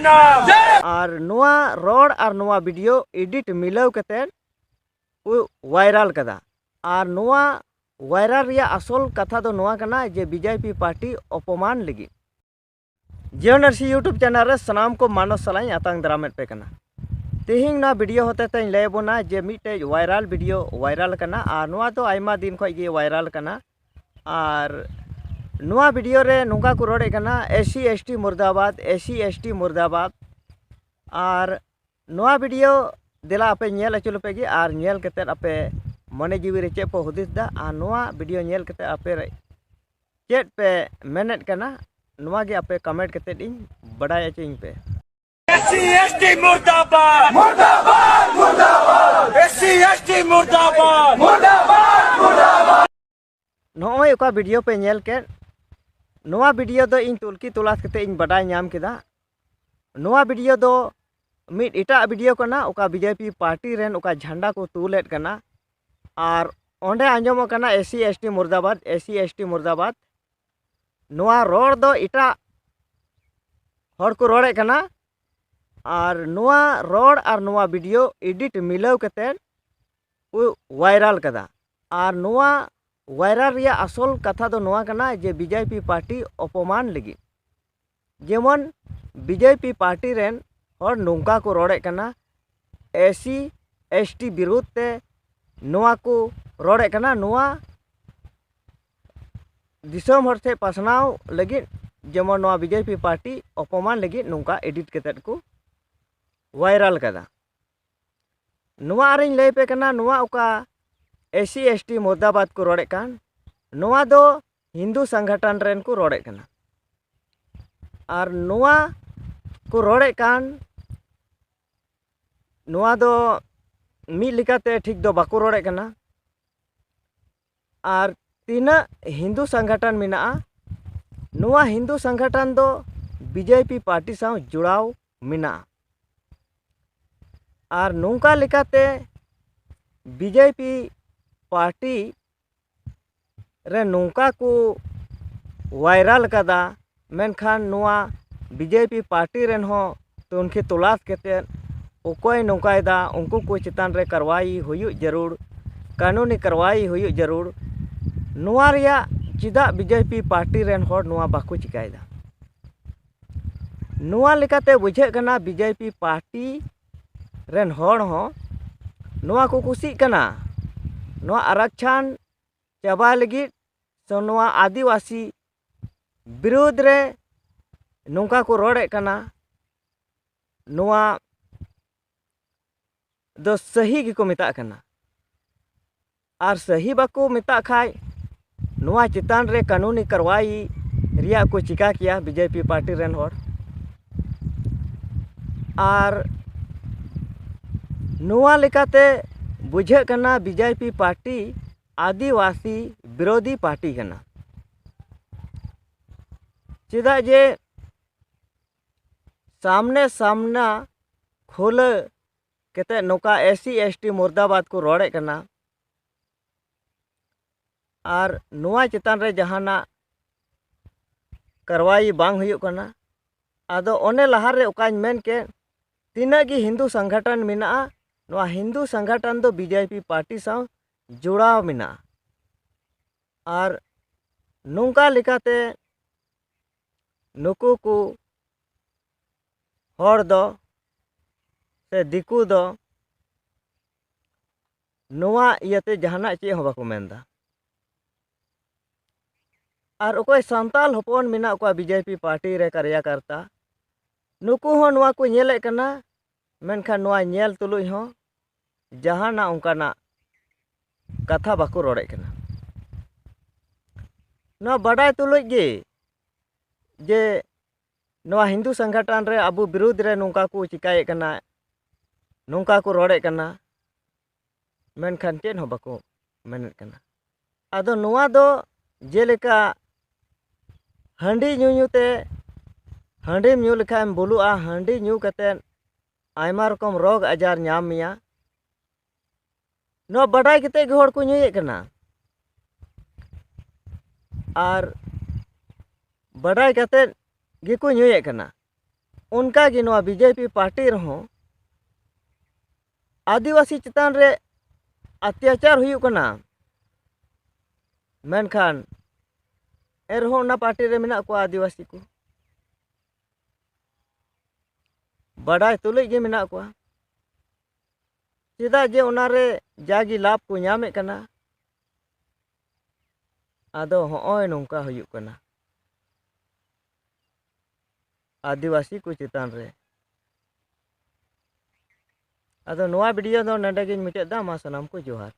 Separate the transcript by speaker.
Speaker 1: और नुआ रोड और नुआ वीडियो एडिट मिलाव कते वायरल कदा और नुआ वायरल रिया असल कथा दो नुआ कना जे बीजेपी पार्टी अपमान लगी जीवनरसी यूट्यूब चैनल रे सनाम को मानस सलाई आतंग दरामेट पे कना तेहिंग ना वीडियो होते ते लेबोना जे मिटे वायरल वीडियो वायरल कना और नुआ तो आयमा दिन खो गे वायरल कना और नुआ वीडियो रे नुका को रोड़े कना एसी एसटी मुर्दाबाद एसी एसटी मुर्दाबाद और नुआ वीडियो दिला आपे नेल अचुलपे गे और नेल कते आपे मने जीवी रे चेप हुदिस दा और नुआ वीडियो नेल कते आपे रे चेट पे मेनेट कना नुआ गे आपे कमेंट कते इन बड़ाय चेइन पे
Speaker 2: एसी एसटी मुर्दाबाद मुर्दाबाद मुर्दाबाद एसी एसटी मुर्दाबाद मुर्दाबाद मुर्दाबाद
Speaker 1: नोय ओका वीडियो पे नेल के नुआ वीडियो दो इन तुलकी तुलास कते इन बड़ाय नाम केदा नुआ वीडियो दो मिट इटा वीडियो कना ओका बीजेपी पार्टी रेन ओका झंडा को तुलेट कना और ओंडे आंजम कना एसी एसटी मुर्दाबाद नुआ रोड दो इटा हर को रोड़े कना और नुआ रोड और नुआ वीडियो एडिट मिलाव कते वायरल कदा और नुआ वायरल रिया असल कथा दो नुआ कना जे बीजेपी पार्टी अपमान लगी जेमन बीजेपी पार्टी रेन और नौका को रोड़े कना एसी एसटी विरुद्ध ते नुआ को रोड़े कना नुआ दिसम हर से पासनाव लगी जेमन नुआ बीजेपी पार्टी अपमान लगी नौका एडिट कते को वायरल कदा नुआ आरिन लय पे कना नुआ ओका एसी एसटी मुर्दाबाद को रोड़े कान नुआ दो हिंदू संगठन रेन को रोड़े कना और नुआ को रोड़े कान नुआ दो मी लिकाते ठीक दो बाको रोड़े कना और तीना हिंदू संगठन मिना नुआ हिंदू संगठन दो बीजेपी पार्टी साव जुड़ाव मिना और नौका लिकाते बीजेपी पार्टी रे नौका को वायरल कदा मेनखान नुआ बीजेपी पार्टी रेन हो तो उनके तलाश करते ओकोय नौकायदा उनको को चितान रे कार्रवाई हुई जरूर कानूनी कार्रवाई हुई जरूर नुआ रिया चिदा बीजेपी पार्टी रेन होर नुआ बाको चिकायदा नुआ लिकाते बुझे कना बीजेपी पार्टी रेन होर हो नुआ को कुसी कना नुआ आरक्षण चाबा लगी तो नुआ आदिवासी विरोध रे नौका को रोड़े कना नुआ दो सही की को मिता कना और सही बाको मिता खाय नुआ चितान रे कानूनी कार्रवाई रिया को चिका किया बीजेपी पार्टी रेन होर और नुआ लिकाते बुझे कना बीजेपी पार्टी आदिवासी विरोधी पार्टी कना चिदा जे सामने सामना खोल केते नौका एसी एसटी मुर्दाबाद को रोड़े कना और नुआ चितान रे जहाना कार्रवाई बांग हुयुग कना आदो ओने लहार रे ओकाñ मेन के तीना गी हिंदू संगठन मिना नुआ हिंदू संगठन दो बीजेपी पार्टी साव जुड़ाव मिना और नौका लिकाते नुकु को हर दो से दिकू दो नुआ इयाते जहाना चे हो बाको मेनदा और ओकोय सांताल हपन मिना ओका बीजेपी पार्टी रे कार्यकर्ता नुकु हो नुआ को नेले कना मेनखान नुआ नेल तुलुय हो जहाना उनकाना कथा बाको रोड़े कना नुआ बड़ाय तुलुय गे जे नुआ हिंदू संगठन रे अबु विरुद्ध रे नौका को चिकाये कना नौका को रोड़े कना मेनखान चेन हो बाको मेनेट कना आदो नुआ दो जेलेका हांडी ᱧᱩ हांडी ᱧᱩ लेखाम बुलुआ हांडी ᱧᱩ कते आयमा रकम रोग आजार नाम मिया नो बड़ाई कते गे हर को ᱧᱩᱭᱮ कना और बड़ाई कते गे को ᱧᱩᱭᱮ कना उनका गी नोआ बीजेपी पार्टी रहो आदिवासी चितान रे अत्याचार हुयुक कना मेनखान एरहो ना पार्टी रे मेना को आदिवासी को बड़ाई तुलुई गे मेना को चेदा जे उनारे जागी लाभ को नामे कना आदो होय नोंका हुयुक कना आदिवासी को चितान रे आदो नोआ वीडियो दो नडे गिन मिटे दा मा सनाम को जोहार।